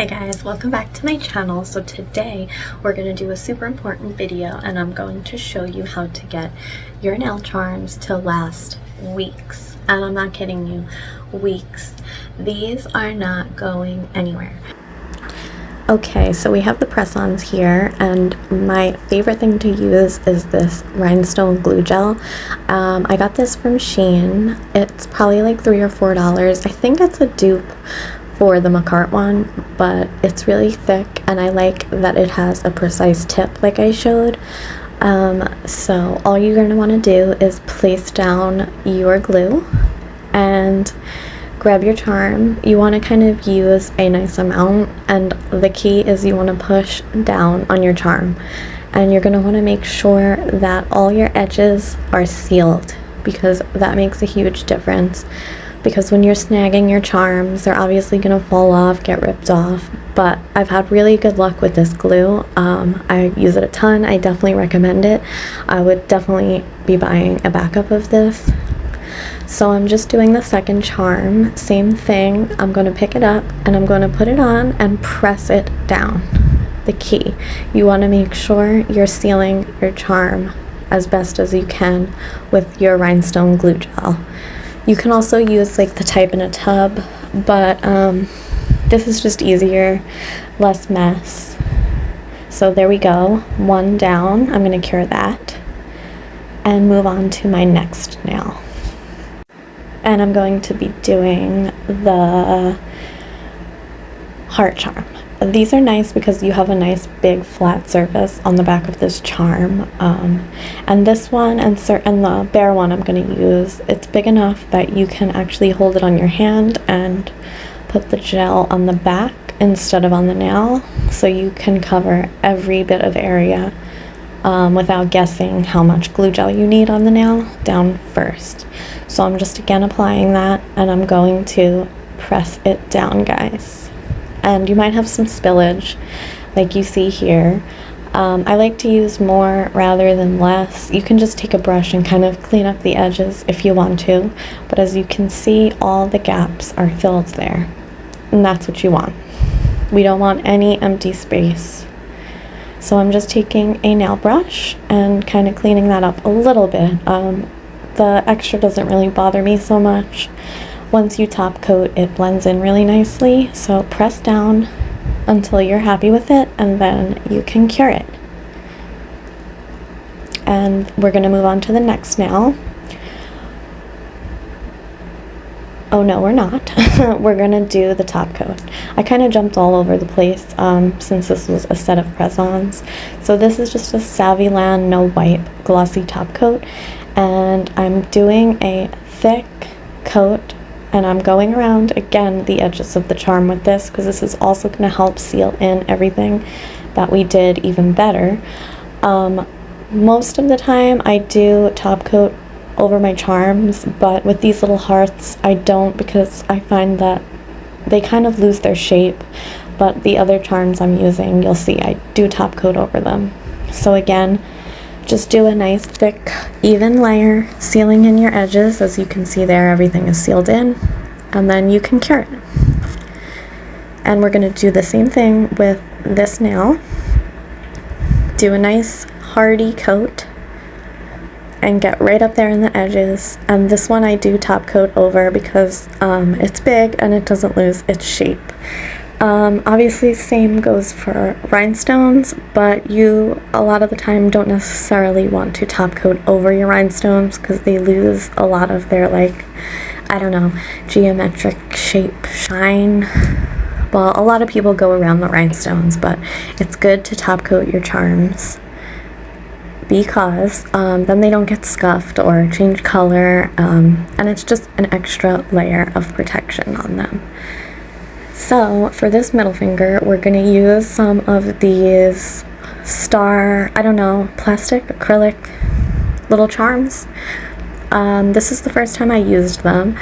Hi guys, welcome back to my channel. So today we're going to do a super important video and I'm going to show you how to get your nail charms to last weeks. And I'm not kidding you, weeks. These are not going anywhere. Okay, so we have the press-ons here, and my favorite thing to use is this rhinestone glue gel. I got this from Shein. It's probably like $3 or $4. I think it's a dupe for the McCart one, but it's really thick and I like that it has a precise tip like I showed. So all you're going to want to do is place down your glue and grab your charm. You want to kind of use a nice amount, and the key is you want to push down on your charm, and you're going to want to make sure that all your edges are sealed, because that makes a huge difference. Because when you're snagging your charms, they're obviously going to fall off, get ripped off, but I've had really good luck with this glue. I use it a ton. I definitely recommend it. I would definitely be buying a backup of this. So I'm just doing the second charm, same thing. I'm going to pick it up and I'm going to put it on and press it down. The key, you want to make sure you're sealing your charm as best as you can with your rhinestone glue gel. You can also use like the type in a tub, but this is just easier, less mess. So there we go, one down. I'm going to cure that and move on to my next nail. And I'm going to be doing the heart charm. These are nice because you have a nice big flat surface on the back of this charm, and this one and the bare one I'm going to use, it's big enough that you can actually hold it on your hand and put the gel on the back instead of on the nail, so you can cover every bit of area without guessing how much glue gel you need on the nail down first. So I'm just again applying that, and I'm going to press it down, guys. And you might have some spillage like you see here. I like to use more rather than less. You can just take a brush and kind of clean up the edges if you want to, but as you can see, all the gaps are filled there, and that's what you want. We don't want any empty space. So I'm just taking a nail brush and kind of cleaning that up a little bit. The extra doesn't really bother me so much. Once you top coat, it blends in really nicely, so press down until you're happy with it, and then you can cure it. And we're going to move on to the next nail. Oh no, we're not. We're going to do the top coat. I kind of jumped all over the place since this was a set of press-ons. So this is just a Saviland No Wipe glossy top coat, and I'm doing a thick coat. And I'm going around, again, the edges of the charm with this, because this is also going to help seal in everything that we did even better. Most of the time I do top coat over my charms, but with these little hearts I don't, because I find that they kind of lose their shape. But the other charms I'm using, you'll see I do top coat over them. So again, just do a nice thick even layer, sealing in your edges. As you can see there, everything is sealed in, and then you can cure it. And we're going to do the same thing with this nail. Do a nice hearty coat and get right up there in the edges. And this one I do top coat over because it's big and it doesn't lose its shape. Obviously same goes for rhinestones, but you a lot of the time don't necessarily want to top coat over your rhinestones because they lose a lot of their, like, I don't know, geometric shape, shine. Well, a lot of people go around the rhinestones, but it's good to top coat your charms because then they don't get scuffed or change color, and it's just an extra layer of protection on them. So for this middle finger, we're going to use some of these plastic, acrylic little charms. This is the first time I used them,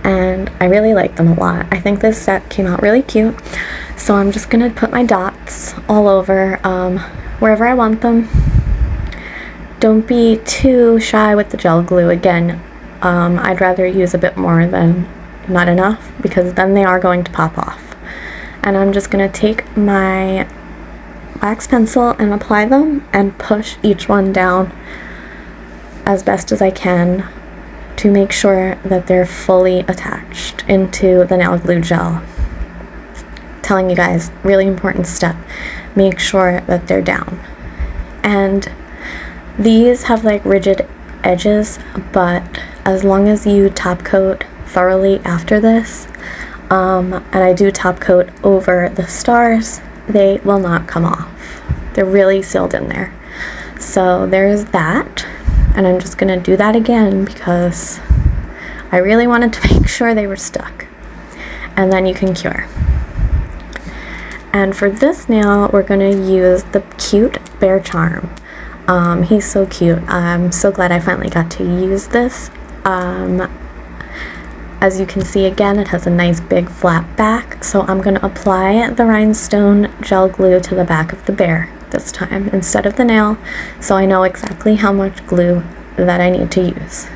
and I really like them a lot. I think this set came out really cute. So I'm just going to put my dots all over wherever I want them. Don't be too shy with the gel glue. Again, I'd rather use a bit more than not enough, because then they are going to pop off. and I'm just going to take my wax pencil and apply them and push each one down as best as I can to make sure that they're fully attached into the nail glue gel. Telling you guys, really important step, make sure that they're down. And these have like rigid edges, but as long as you top coat thoroughly after this, and I do top coat over the stars, they will not come off. They're really sealed in there. So there's that, and I'm just gonna do that again because I really wanted to make sure they were stuck. And then you can cure. And for this nail, we're gonna use the cute bear charm. He's so cute. I'm so glad I finally got to use this. As you can see, again, it has a nice big flat back, so I'm going to apply the rhinestone gel glue to the back of the bear this time instead of the nail, so I know exactly how much glue that I need to use.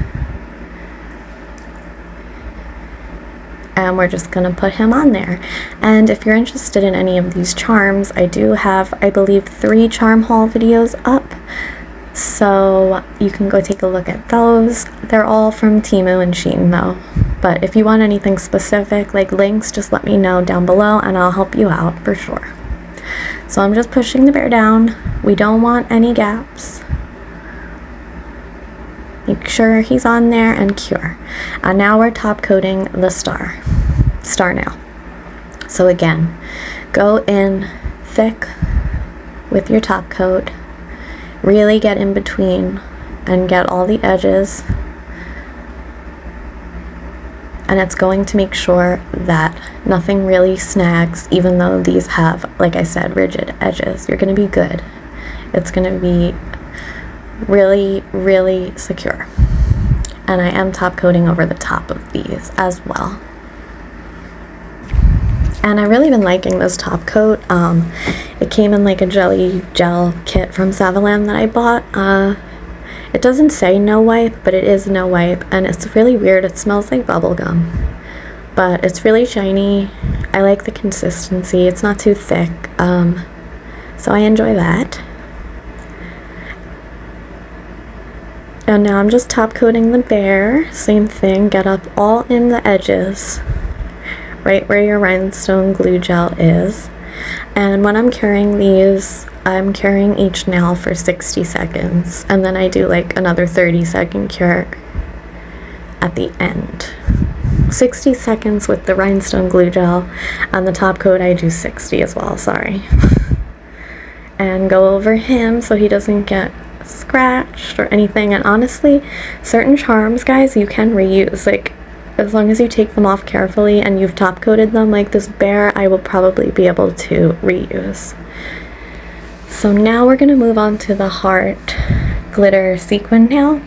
And we're just going to put him on there. And if you're interested in any of these charms, I do have, I believe, 3 charm haul videos up, so you can go take a look at those. They're all from Temu and Shein though. But if you want anything specific, like links, just let me know down below and I'll help you out for sure. So I'm just pushing the bear down. We don't want any gaps. Make sure he's on there and cure. And now we're top coating the star nail. So again, go in thick with your top coat. Really get in between and get all the edges. And it's going to make sure that nothing really snags, even though these have, like I said, rigid edges. You're going to be good. It's going to be really, really secure. And I am top coating over the top of these as well. And I've really been liking this top coat. It came in like a jelly gel kit from Savalam that I bought. It doesn't say no wipe, but it is no wipe, and it's really weird. It smells like bubble gum, but it's really shiny. I like the consistency. It's not too thick, so I enjoy that. And now I'm just top coating the bear. Same thing, get up all in the edges, right where your rhinestone glue gel is. And when I'm curing these, I'm curing each nail for 60 seconds, and then I do like another 30-second cure at the end. 60 seconds with the rhinestone glue gel, and the top coat I do 60 as well, sorry. And go over him so he doesn't get scratched or anything. And honestly, certain charms, guys, you can reuse, like as long as you take them off carefully and you've top coated them. Like this bear, I will probably be able to reuse. So now we're going to move on to the heart glitter sequin nail.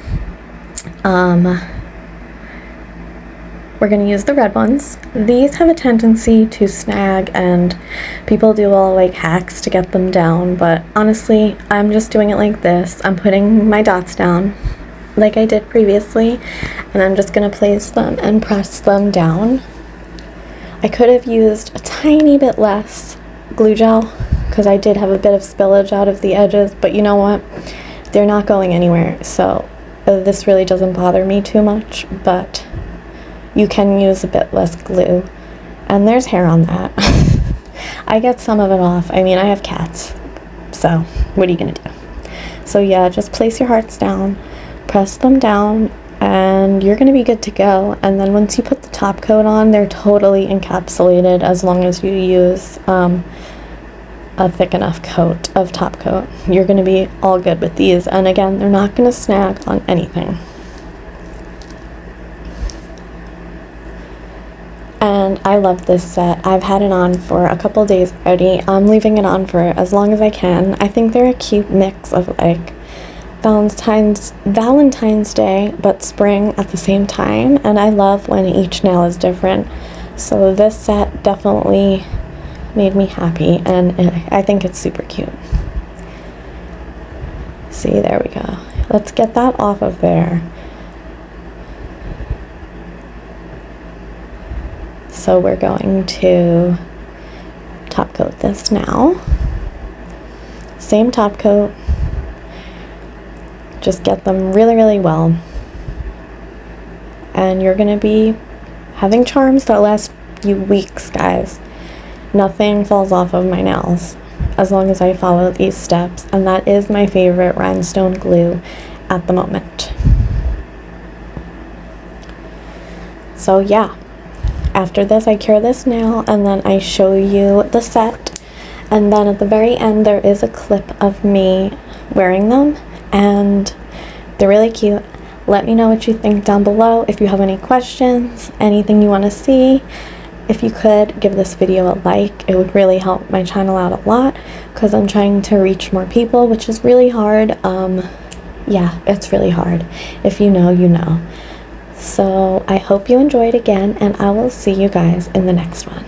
We're going to use the red ones. These have a tendency to snag, and people do all like hacks to get them down, but honestly, I'm just doing it like this. I'm putting my dots down like I did previously, and I'm just going to place them and press them down. I could have used a tiny bit less glue gel because I did have a bit of spillage out of the edges, but you know what? They're not going anywhere, so this really doesn't bother me too much, but you can use a bit less glue. And there's hair on that. I get some of it off. I mean, I have cats, so what are you gonna do? So yeah, just place your hearts down, press them down, and you're gonna be good to go. And then once you put the top coat on, they're totally encapsulated as long as you use a thick enough coat of top coat. You're going to be all good with these, and again, they're not going to snag on anything. And I love this set. I've had it on for a couple days already. I'm leaving it on for as long as I can. I think they're a cute mix of like Valentine's Day but spring at the same time, and I love when each nail is different. So this set definitely made me happy, and I think it's super cute. See, there we go. Let's get that off of there. So we're going to top coat this now. Same top coat. Just get them really, really well. And you're gonna be having charms that last you weeks, guys. Nothing falls off of my nails as long as I follow these steps, and that is my favorite rhinestone glue at the moment. So yeah, after this I cure this nail and then I show you the set, and then at the very end there is a clip of me wearing them and they're really cute. Let me know what you think down below. If you have any questions, anything you want to see, if you could give this video a like, it would really help my channel out a lot because I'm trying to reach more people, which is really hard. Yeah, it's really hard. If you know, you know. So I hope you enjoyed again, and I will see you guys in the next one.